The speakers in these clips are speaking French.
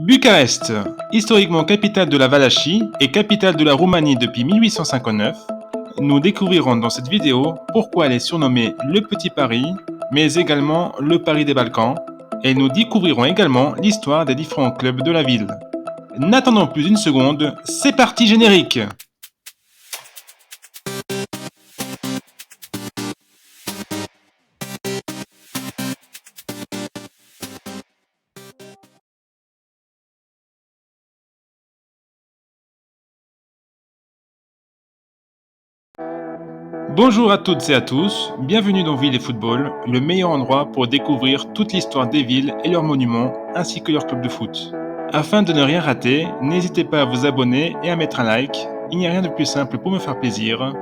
Bucarest, historiquement capitale de la Valachie et capitale de la Roumanie depuis 1859, nous découvrirons dans cette vidéo pourquoi elle est surnommée le Petit Paris, mais également le Paris des Balkans, et nous découvrirons également l'histoire des différents clubs de la ville. N'attendons plus une seconde, c'est parti générique! Bonjour à toutes et à tous, bienvenue dans Ville et Football, le meilleur endroit pour découvrir toute l'histoire des villes et leurs monuments, ainsi que leurs clubs de foot. Afin de ne rien rater, n'hésitez pas à vous abonner et à mettre un like, il n'y a rien de plus simple pour me faire plaisir.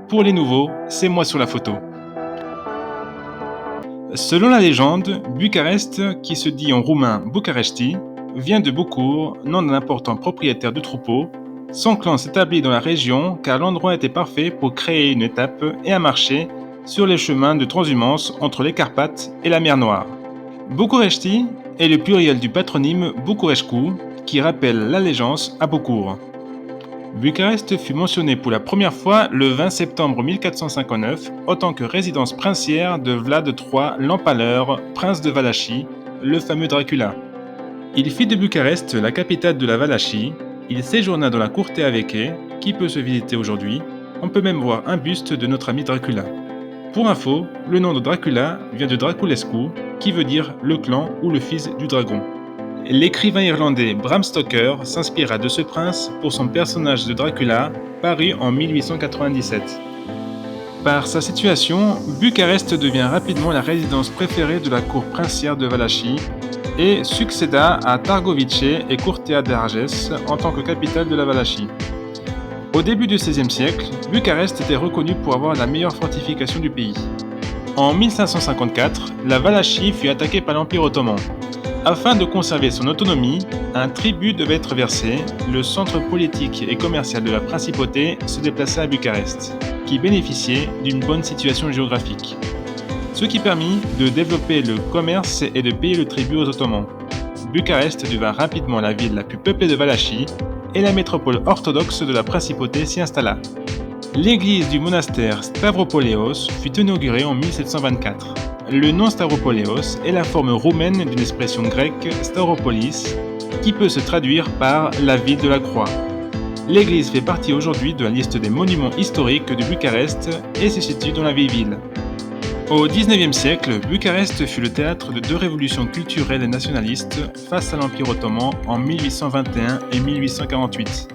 Pour les nouveaux, c'est moi sur la photo. Selon la légende, Bucarest, qui se dit en roumain Bucaresti, vient de Bucur, nom d'un important propriétaire de troupeaux. Son clan s'établit dans la région car l'endroit était parfait pour créer une étape et un marché sur les chemins de transhumance entre les Carpates et la mer Noire. București est le pluriel du patronyme București, qui rappelle l'allégeance à Bucur. Bucarest fut mentionné pour la première fois le 20 septembre 1459 en tant que résidence princière de Vlad III l'Empaleur, prince de Valachie, le fameux Dracula. Il fit de Bucarest la capitale de la Valachie. Il séjourna dans la cour Teaveke, qui peut se visiter aujourd'hui. On peut même voir un buste de notre ami Dracula. Pour info, le nom de Dracula vient de Draculescu, qui veut dire le clan ou le fils du dragon. L'écrivain irlandais Bram Stoker s'inspira de ce prince pour son personnage de Dracula, paru en 1897. Par sa situation, Bucarest devient rapidement la résidence préférée de la cour princière de Valachie, et succéda à Târgoviște et Curtea de Argeș en tant que capitale de la Valachie. Au début du XVIe siècle, Bucarest était reconnue pour avoir la meilleure fortification du pays. En 1554, la Valachie fut attaquée par l'Empire ottoman. Afin de conserver son autonomie, un tribut devait être versé. Le centre politique et commercial de la principauté se déplaçait à Bucarest, qui bénéficiait d'une bonne situation géographique, ce qui permit de développer le commerce et de payer le tribut aux Ottomans. Bucarest devint rapidement la ville la plus peuplée de Valachie et la métropole orthodoxe de la principauté s'y installa. L'église du monastère Stavropoleos fut inaugurée en 1724. Le nom Stavropoleos est la forme roumaine d'une expression grecque Stavropolis, qui peut se traduire par la ville de la croix. L'église fait partie aujourd'hui de la liste des monuments historiques de Bucarest et se situe dans la vieille ville. Au XIXe siècle, Bucarest fut le théâtre de deux révolutions culturelles et nationalistes face à l'Empire ottoman en 1821 et 1848.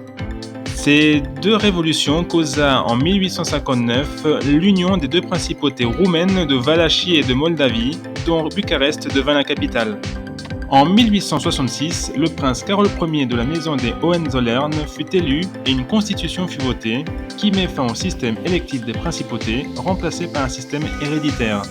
Ces deux révolutions causa en 1859 l'union des deux principautés roumaines de Valachie et de Moldavie, dont Bucarest devint la capitale. En 1866, le prince Carol Ier de la maison des Hohenzollern fut élu et une constitution fut votée qui met fin au système électif des principautés, remplacé par un système héréditaire.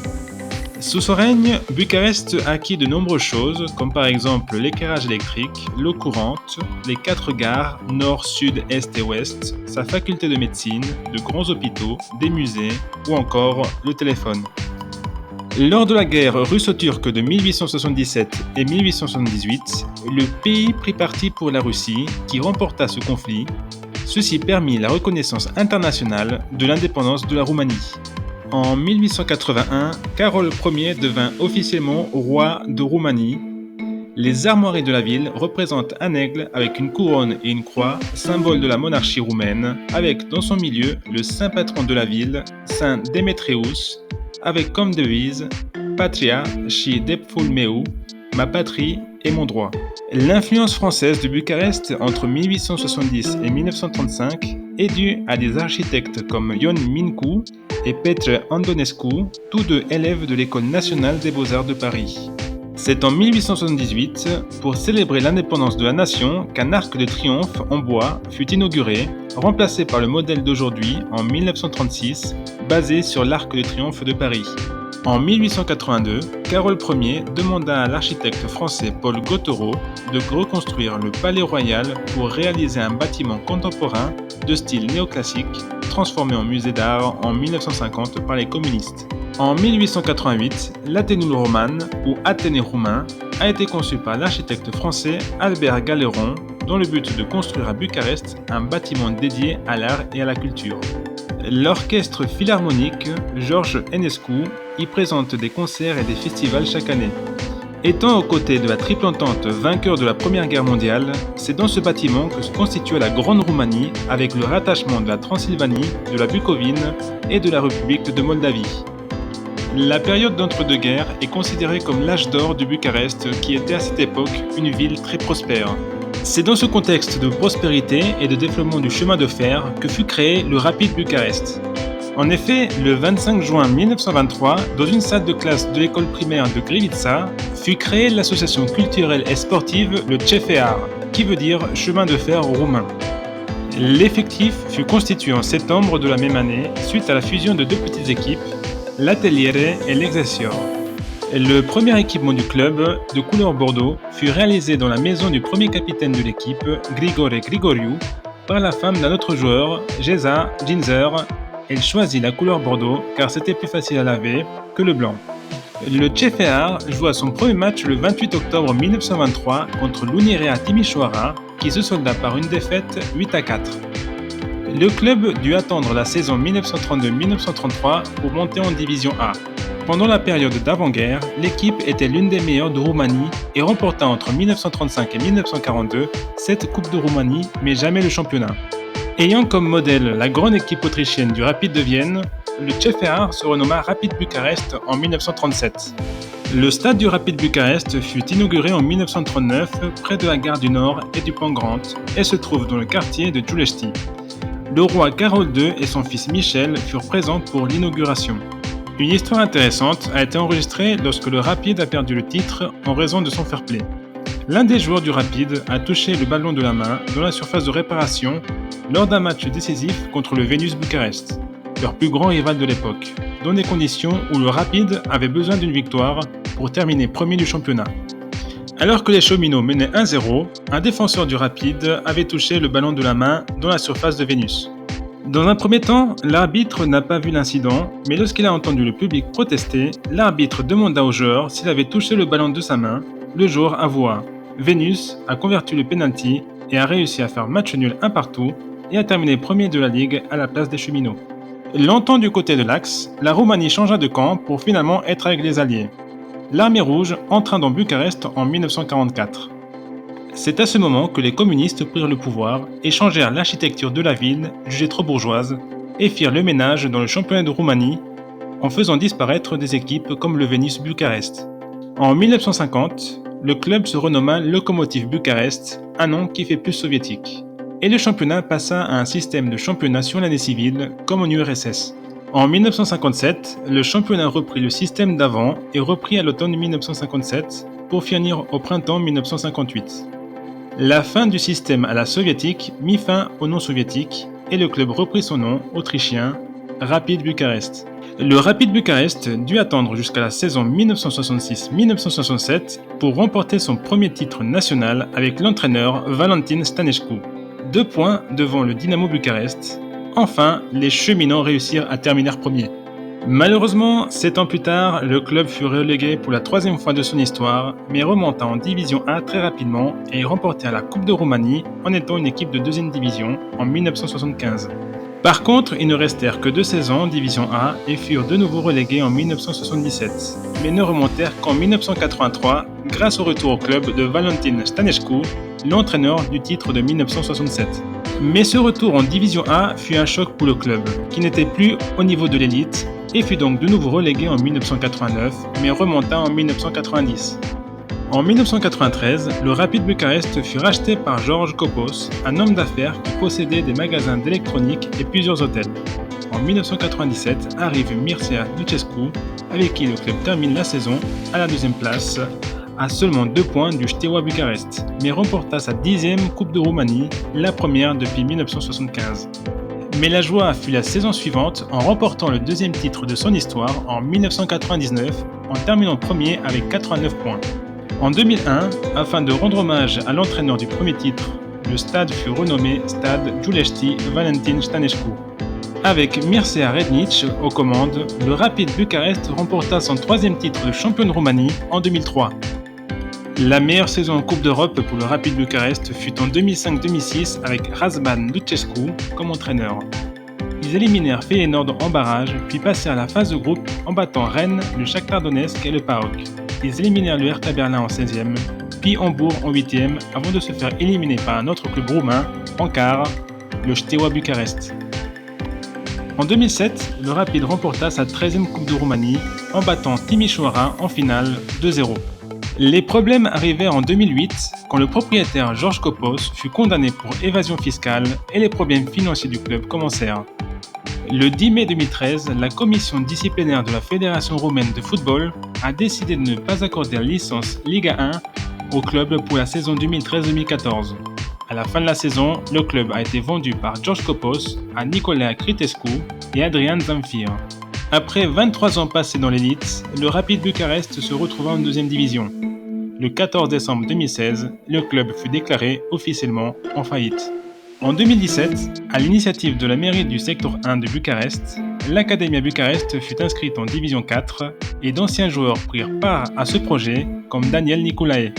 Sous son règne, Bucarest acquit de nombreuses choses, comme par exemple l'éclairage électrique, l'eau courante, les 4 gares, nord, sud, est et ouest, sa faculté de médecine, de grands hôpitaux, des musées ou encore le téléphone. Lors de la guerre russo-turque de 1877 et 1878, le pays prit parti pour la Russie, qui remporta ce conflit. Ceci permit la reconnaissance internationale de l'indépendance de la Roumanie. En 1881, Carol Ier devint officiellement roi de Roumanie. Les armoiries de la ville représentent un aigle avec une couronne et une croix, symbole de la monarchie roumaine, avec dans son milieu le saint patron de la ville, saint Démétrius, avec comme devise « Patria și dreptul meu », ma patrie et mon droit. L'influence française de Bucarest entre 1870 et 1935 est due à des architectes comme Ion Mincu et Petre Andonescu, tous deux élèves de l'École nationale des beaux-arts de Paris. C'est en 1878, pour célébrer l'indépendance de la nation, qu'un arc de triomphe en bois fut inauguré, remplacé par le modèle d'aujourd'hui en 1936, basé sur l'arc de triomphe de Paris. En 1882, Carol Ier demanda à l'architecte français Paul Gauthiereau de reconstruire le Palais Royal pour réaliser un bâtiment contemporain de style néoclassique, transformé en musée d'art en 1950 par les communistes. En 1888, l'Athénée romane, ou Athénée roumain, a été conçu par l'architecte français Albert Galeron dans le but de construire à Bucarest un bâtiment dédié à l'art et à la culture. L'orchestre philharmonique Georges Enescu y présente des concerts et des festivals chaque année. Étant aux côtés de la Triple Entente vainqueur de la Première Guerre mondiale, c'est dans ce bâtiment que se constituait la Grande Roumanie avec le rattachement de la Transylvanie, de la Bucovine et de la République de Moldavie. La période d'entre-deux-guerres est considérée comme l'âge d'or de Bucarest qui était à cette époque une ville très prospère. C'est dans ce contexte de prospérité et de développement du chemin de fer que fut créé le Rapid Bucarest. En effet, le 25 juin 1923, dans une salle de classe de l'école primaire de Grivița, fut créée l'association culturelle et sportive le CFR, qui veut dire chemin de fer roumain. L'effectif fut constitué en septembre de la même année suite à la fusion de deux petites équipes, l'Ateliere et l'Excelsior. Le premier équipement du club, de couleur bordeaux, fut réalisé dans la maison du premier capitaine de l'équipe, Grigore Grigoriu, par la femme d'un autre joueur, Geza Ginzer. Elle choisit la couleur bordeaux car c'était plus facile à laver que le blanc. Le CFR joua son premier match le 28 octobre 1923 contre l'Unirea Timișoara qui se solda par une défaite 8-4. Le club dut attendre la saison 1932-1933 pour monter en division A. Pendant la période d'avant-guerre, l'équipe était l'une des meilleures de Roumanie et remporta entre 1935 et 1942 7 Coupes de Roumanie mais jamais le championnat. Ayant comme modèle la grande équipe autrichienne du Rapid de Vienne, le CFR se renomma Rapid Bucarest en 1937. Le stade du Rapid Bucarest fut inauguré en 1939 près de la gare du Nord et du pont Grant et se trouve dans le quartier de Giulești. Le roi Carol II et son fils Michel furent présents pour l'inauguration. Une histoire intéressante a été enregistrée lorsque le Rapid a perdu le titre en raison de son fair play. L'un des joueurs du Rapid a touché le ballon de la main dans la surface de réparation lors d'un match décisif contre le Venus Bucarest, leur plus grand rival de l'époque, dans des conditions où le Rapid avait besoin d'une victoire pour terminer premier du championnat. Alors que les cheminots menaient 1-0, un défenseur du Rapid avait touché le ballon de la main dans la surface de Venus. Dans un premier temps, l'arbitre n'a pas vu l'incident, mais lorsqu'il a entendu le public protester, l'arbitre demanda au joueur s'il avait touché le ballon de sa main. Le joueur avoua. Venus a converti le penalty et a réussi à faire match nul 1-1 et a terminé premier de la Ligue à la place des cheminots. Longtemps du côté de l'Axe, la Roumanie changea de camp pour finalement être avec les Alliés. L'Armée rouge entra dans Bucarest en 1944. C'est à ce moment que les communistes prirent le pouvoir et changèrent l'architecture de la ville, jugée trop bourgeoise, et firent le ménage dans le championnat de Roumanie en faisant disparaître des équipes comme le Venus Bucarest. En 1950, le club se renomma Lokomotiv Bucarest, un nom qui fait plus soviétique. Et le championnat passa à un système de championnat sur l'année civile, comme en URSS. En 1957, le championnat reprit le système d'avant et reprit à l'automne 1957 pour finir au printemps 1958. La fin du système à la soviétique mit fin au non soviétique et le club reprit son nom autrichien, Rapid Bucarest. Le Rapid Bucarest dut attendre jusqu'à la saison 1966-1967 pour remporter son premier titre national avec l'entraîneur Valentin Stanescu. 2 points devant le Dynamo Bucarest. Enfin, les cheminots réussirent à terminer premier. Malheureusement, 7 ans plus tard, le club fut relégué pour la 3e fois de son histoire, mais remonta en Division A très rapidement et remporta la Coupe de Roumanie en étant une équipe de 2e division en 1975. Par contre, ils ne restèrent que 2 saisons en Division A et furent de nouveau relégués en 1977, mais ne remontèrent qu'en 1983 grâce au retour au club de Valentin Stanescu, l'entraîneur du titre de 1967. Mais ce retour en Division A fut un choc pour le club, qui n'était plus au niveau de l'élite et fut donc de nouveau relégué en 1989, mais remonta en 1990. En 1993, le Rapid Bucarest fut racheté par George Kopos, un homme d'affaires qui possédait des magasins d'électronique et plusieurs hôtels. En 1997 arrive Mircea Ducescu, avec qui le club termine la saison à la 2e place, à seulement 2 points du Steaua Bucarest, mais remporta sa 10e Coupe de Roumanie, la première depuis 1975. Mais la joie fut la saison suivante en remportant le 2e titre de son histoire en 1999, en terminant premier avec 89 points. En 2001, afin de rendre hommage à l'entraîneur du premier titre, le stade fut renommé Stade Giulești Valentin Stanescu. Avec Mircea Rednic aux commandes, le Rapid Bucarest remporta son 3e titre de champion de Roumanie en 2003. La meilleure saison en Coupe d'Europe pour le Rapid Bucarest fut en 2005-2006 avec Razvan Lucescu comme entraîneur. Ils éliminèrent Feyenoord en barrage, puis passèrent à la phase de groupe en battant Rennes, le Shakhtar Donetsk et le PAOK. Ils éliminèrent le Hertha Berlin en 16e, puis Hambourg en 8e, avant de se faire éliminer par un autre club roumain, en quart, le Steaua Bucarest. En 2007, le Rapid remporta sa 13e Coupe de Roumanie en battant Timișoara en finale 2-0. Les problèmes arrivèrent en 2008 quand le propriétaire George Copos fut condamné pour évasion fiscale et les problèmes financiers du club commencèrent. Le 10 mai 2013, la commission disciplinaire de la Fédération roumaine de football a décidé de ne pas accorder la licence Liga 1 au club pour la saison 2013-2014. À la fin de la saison, le club a été vendu par George Copos à Nicolae Critescu et Adrian Zamfir. Après 23 ans passés dans l'élite, le Rapid Bucarest se retrouva en deuxième division. Le 14 décembre 2016, le club fut déclaré officiellement en faillite. En 2017, à l'initiative de la mairie du secteur 1 de Bucarest, l'Academia Bucarest fut inscrite en division 4 et d'anciens joueurs prirent part à ce projet comme Daniel Nicolae.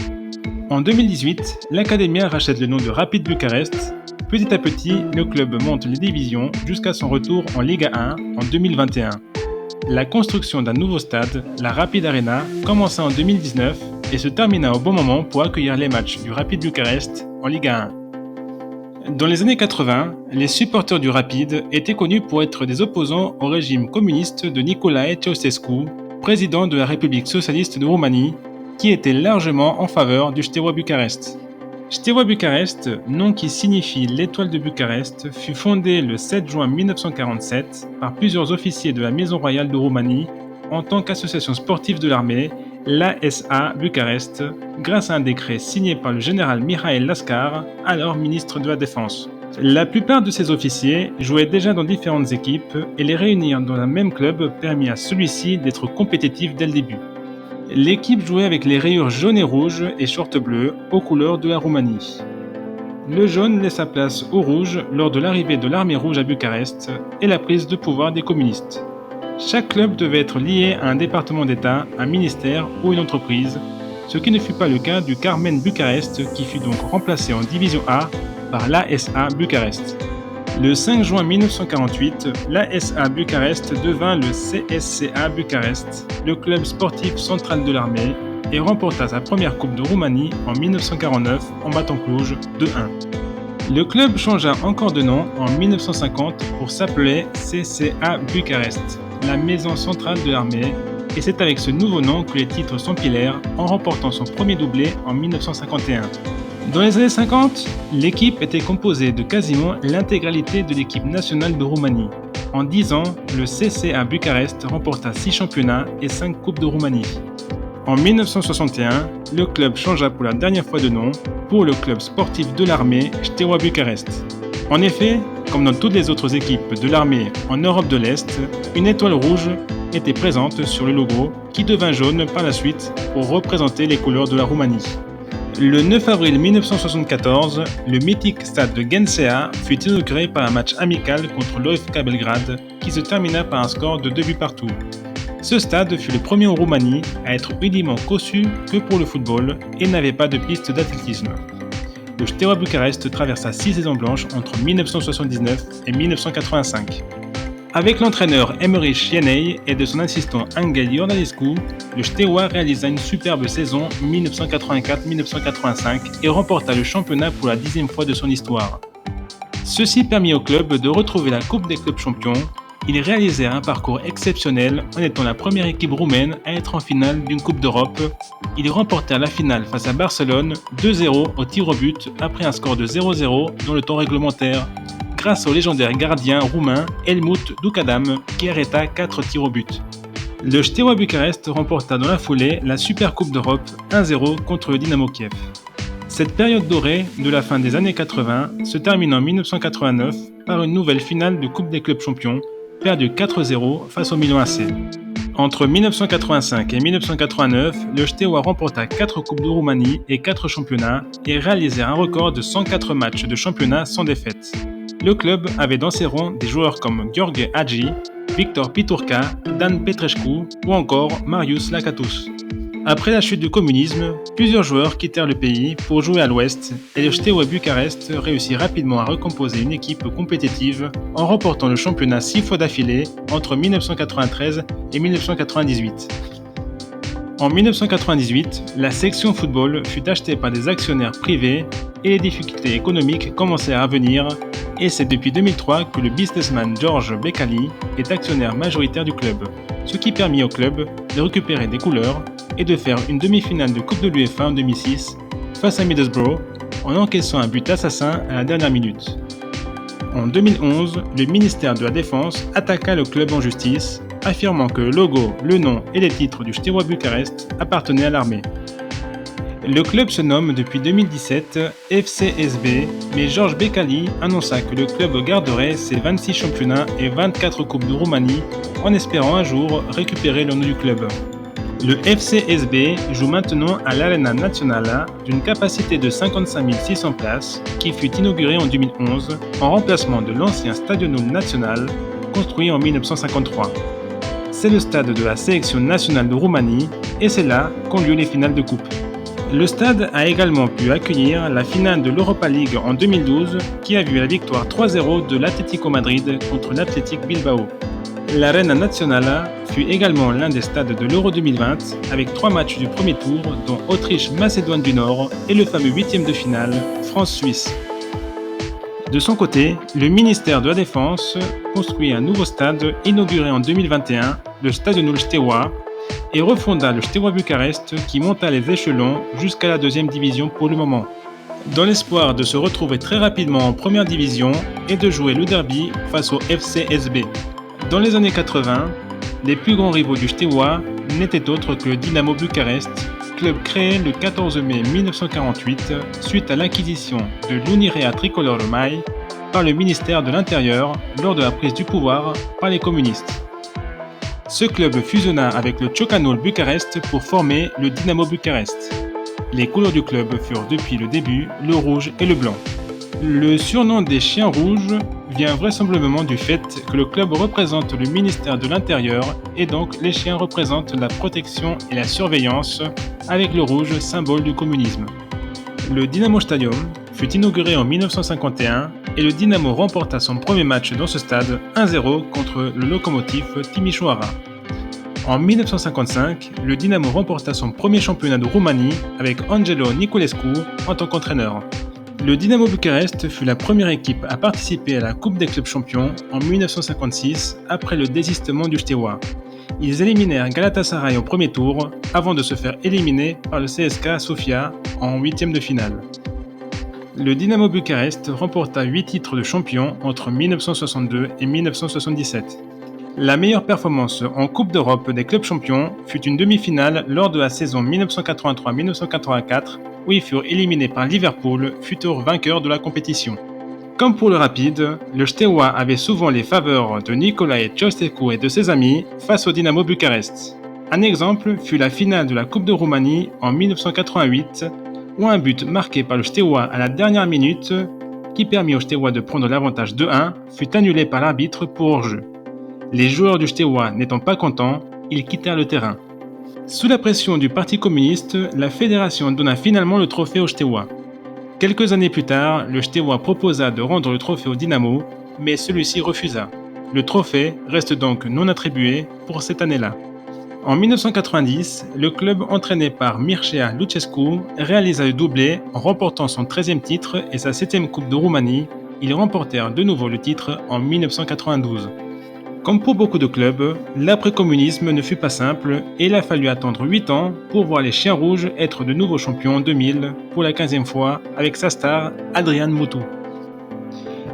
En 2018, l'Academia rachète le nom de Rapid Bucarest. Petit à petit, le club monte les divisions jusqu'à son retour en Liga 1 en 2021. La construction d'un nouveau stade, la Rapid Arena, commença en 2019 et se termina au bon moment pour accueillir les matchs du Rapid Bucarest en Liga 1. Dans les années 80, les supporters du Rapid étaient connus pour être des opposants au régime communiste de Nicolae Ceausescu, président de la République socialiste de Roumanie, qui était largement en faveur du Steaua Bucarest. Steaua Bucarest, nom qui signifie l'étoile de Bucarest, fut fondé le 7 juin 1947 par plusieurs officiers de la Maison royale de Roumanie en tant qu'association sportive de l'armée, l'ASA Bucarest, grâce à un décret signé par le général Mihail Lascar, alors ministre de la Défense. La plupart de ces officiers jouaient déjà dans différentes équipes et les réunir dans un même club permit à celui-ci d'être compétitif dès le début. L'équipe jouait avec les rayures jaune et rouge et shorts bleus aux couleurs de la Roumanie. Le jaune laissa place au rouge lors de l'arrivée de l'armée rouge à Bucarest et la prise de pouvoir des communistes. Chaque club devait être lié à un département d'État, un ministère ou une entreprise, ce qui ne fut pas le cas du Carmen Bucarest qui fut donc remplacé en division A par l'ASA Bucarest. Le 5 juin 1948, l'ASA Bucarest devint le CSCA Bucarest, le club sportif central de l'armée, et remporta sa première Coupe de Roumanie en 1949 en battant Cluj 2-1. Le club changea encore de nom en 1950 pour s'appeler CCA Bucarest, la maison centrale de l'armée, et c'est avec ce nouveau nom que les titres s'empilèrent en remportant son premier doublé en 1951. Dans les années 50, l'équipe était composée de quasiment l'intégralité de l'équipe nationale de Roumanie. En 10 ans, le CCA Bucarest remporta 6 championnats et 5 coupes de Roumanie. En 1961, le club changea pour la dernière fois de nom pour le club sportif de l'armée Steaua Bucarest. En effet, comme dans toutes les autres équipes de l'armée en Europe de l'Est, une étoile rouge était présente sur le logo qui devint jaune par la suite pour représenter les couleurs de la Roumanie. Le 9 avril 1974, le mythique stade de Ghencea fut inauguré par un match amical contre l'OFK Belgrade qui se termina par un score de 2 buts partout. Ce stade fut le premier en Roumanie à être uniquement conçu que pour le football et n'avait pas de piste d'athlétisme. Le Steaua Bucarest traversa 6 saisons blanches entre 1979 et 1985. Avec l'entraîneur Emmerich Jenei et de son assistant Angel Iordanescu, le Steaua réalisa une superbe saison 1984-1985 et remporta le championnat pour la 10e fois de son histoire. Ceci permit au club de retrouver la Coupe des clubs champions. Ils réalisèrent un parcours exceptionnel en étant la première équipe roumaine à être en finale d'une Coupe d'Europe. Ils remportèrent la finale face à Barcelone 2-0 au tir au but après un score de 0-0 dans le temps réglementaire, grâce au légendaire gardien roumain Helmut Dukadam qui arrêta 4 tirs au but. Le Steaua Bucarest remporta dans la foulée la Super Coupe d'Europe 1-0 contre le Dynamo Kiev. Cette période dorée de la fin des années 80 se termine en 1989 par une nouvelle finale de Coupe des clubs champions, perdue 4-0 face au Milan AC. Entre 1985 et 1989, le Steaua remporta 4 Coupes de Roumanie et 4 championnats et réalisèrent un record de 104 matchs de championnat sans défaite. Le club avait dans ses rangs des joueurs comme Gheorghe Hagi, Victor Piturca, Dan Petrescu ou encore Marius Lakatos. Après la chute du communisme, plusieurs joueurs quittèrent le pays pour jouer à l'ouest et le Steaua Bucarest réussit rapidement à recomposer une équipe compétitive en remportant le championnat 6 fois d'affilée entre 1993 et 1998. En 1998, la section football fut achetée par des actionnaires privés et les difficultés économiques commencèrent à venir et c'est depuis 2003 que le businessman George Becali est actionnaire majoritaire du club, ce qui permit au club de récupérer des couleurs et de faire une demi-finale de Coupe de l'UEFA en 2006 face à Middlesbrough en encaissant un but assassin à la dernière minute. En 2011, le ministère de la Défense attaqua le club en justice, affirmant que le logo, le nom et les titres du Steaua Bucarest appartenaient à l'armée. Le club se nomme depuis 2017 FCSB, mais George Becali annonça que le club garderait ses 26 championnats et 24 coupes de Roumanie en espérant un jour récupérer le nom du club. Le FCSB joue maintenant à l'Arena Națională d'une capacité de 55 600 places qui fut inaugurée en 2011 en remplacement de l'ancien Stadionul Național construit en 1953. C'est le stade de la sélection nationale de Roumanie et c'est là qu'ont lieu les finales de coupe. Le stade a également pu accueillir la finale de l'Europa League en 2012 qui a vu la victoire 3-0 de l'Atlético Madrid contre l'Athletic Bilbao. L'Arena Națională fut également l'un des stades de l'Euro 2020 avec 3 matchs du premier tour dont Autriche-Macédoine du Nord et le fameux 8e de finale France-Suisse. De son côté, le ministère de la Défense construit un nouveau stade inauguré en 2021, le Stadionul Steaua, et refonda le Steaua Bucarest qui monta les échelons jusqu'à la 2e division pour le moment, dans l'espoir de se retrouver très rapidement en première division et de jouer le derby face au FCSB. Dans les années 80, les plus grands rivaux du Steaua n'étaient autres que le Dinamo Bucarest, club créé le 14 mai 1948 suite à l'acquisition de l'Unirea Tricolor Romai par le ministère de l'Intérieur lors de la prise du pouvoir par les communistes. Ce club fusionna avec le Ciocanul Bucarest pour former le Dinamo Bucarest. Les couleurs du club furent depuis le début le rouge et le blanc. Le surnom des Chiens Rouges vient vraisemblablement du fait que le club représente le ministère de l'Intérieur et donc les chiens représentent la protection et la surveillance avec le rouge symbole du communisme. Le Dinamo Stadium fut inauguré en 1951 et le Dinamo remporta son premier match dans ce stade 1-0 contre le Lokomotiv Timișoara. En 1955, le Dinamo remporta son premier championnat de Roumanie avec Angelo Niculescu en tant qu'entraîneur. Le Dinamo Bucarest fut la première équipe à participer à la Coupe des clubs champions en 1956 après le désistement du Steaua. Ils éliminèrent Galatasaray au premier tour avant de se faire éliminer par le CSKA Sofia en 8e de finale. Le Dinamo Bucarest remporta 8 titres de champion entre 1962 et 1977. La meilleure performance en Coupe d'Europe des clubs champions fut une demi-finale lors de la saison 1983-1984 où ils furent éliminés par Liverpool, futur vainqueur de la compétition. Comme pour le Rapid, le Steaua avait souvent les faveurs de Nicolae Ceausescu et de ses amis face au Dinamo Bucarest. Un exemple fut la finale de la Coupe de Roumanie en 1988, où un but marqué par le Steaua à la dernière minute, qui permit au Steaua de prendre l'avantage 2-1, fut annulé par l'arbitre pour hors-jeu. Les joueurs du Steaua n'étant pas contents, ils quittèrent le terrain. Sous la pression du Parti communiste, la fédération donna finalement le trophée au Steaua. Quelques années plus tard, le Steaua proposa de rendre le trophée au Dinamo, mais celui-ci refusa. Le trophée reste donc non attribué pour cette année-là. En 1990, le club entraîné par Mircea Lucescu réalisa le doublé en remportant son 13e titre et sa 7e Coupe de Roumanie. Ils remportèrent de nouveau le titre en 1992. Comme pour beaucoup de clubs, l'après-communisme ne fut pas simple et il a fallu attendre 8 ans pour voir les Chiens Rouges être de nouveaux champions en 2000 pour la 15e fois avec sa star Adrian Mutu.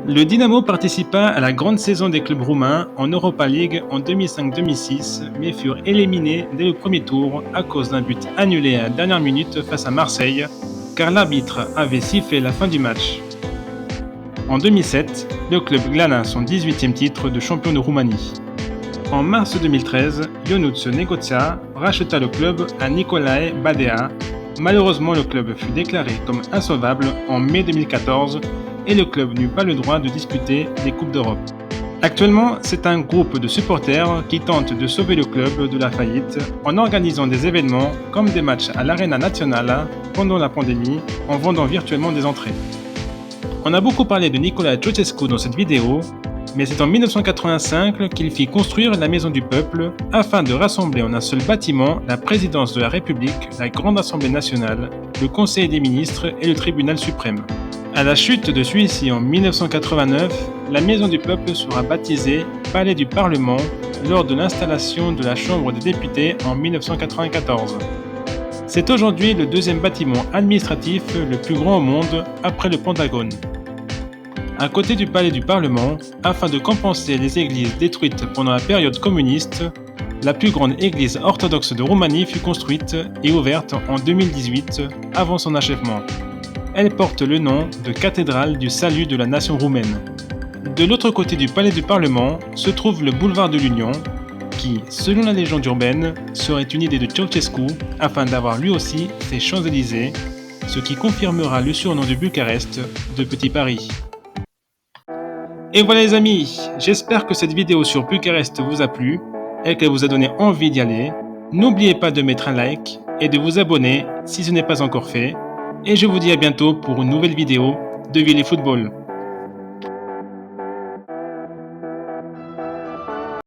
Le Dinamo participa à la grande saison des clubs roumains en Europa League en 2005-2006 mais furent éliminés dès le premier tour à cause d'un but annulé à la dernière minute face à Marseille car l'arbitre avait sifflé la fin du match. En 2007, le club glana son 18e titre de champion de Roumanie. En mars 2013, Ionuț Negoția racheta le club à Nicolae Badea. Malheureusement, le club fut déclaré comme insolvable en mai 2014 et le club n'eut pas le droit de disputer les Coupes d'Europe. Actuellement, c'est un groupe de supporters qui tente de sauver le club de la faillite en organisant des événements comme des matchs à l'Arena Națională pendant la pandémie en vendant virtuellement des entrées. On a beaucoup parlé de Nicolae Ceausescu dans cette vidéo, mais c'est en 1985 qu'il fit construire la Maison du Peuple afin de rassembler en un seul bâtiment la présidence de la République, la Grande Assemblée nationale, le Conseil des ministres et le Tribunal suprême. À la chute de celui-ci en 1989, la Maison du Peuple sera baptisée Palais du Parlement lors de l'installation de la Chambre des députés en 1994. C'est aujourd'hui le deuxième bâtiment administratif le plus grand au monde après le Pentagone. À côté du Palais du Parlement, afin de compenser les églises détruites pendant la période communiste, la plus grande église orthodoxe de Roumanie fut construite et ouverte en 2018 avant son achèvement. Elle porte le nom de Cathédrale du Salut de la Nation roumaine. De l'autre côté du Palais du Parlement se trouve le boulevard de l'Union, qui, selon la légende urbaine, serait une idée de Ceausescu afin d'avoir lui aussi ses Champs-Élysées, ce qui confirmera le surnom de Bucarest de Petit Paris. Et voilà les amis, j'espère que cette vidéo sur Bucarest vous a plu et qu'elle vous a donné envie d'y aller. N'oubliez pas de mettre un like et de vous abonner si ce n'est pas encore fait. Et je vous dis à bientôt pour une nouvelle vidéo de Ville et Football.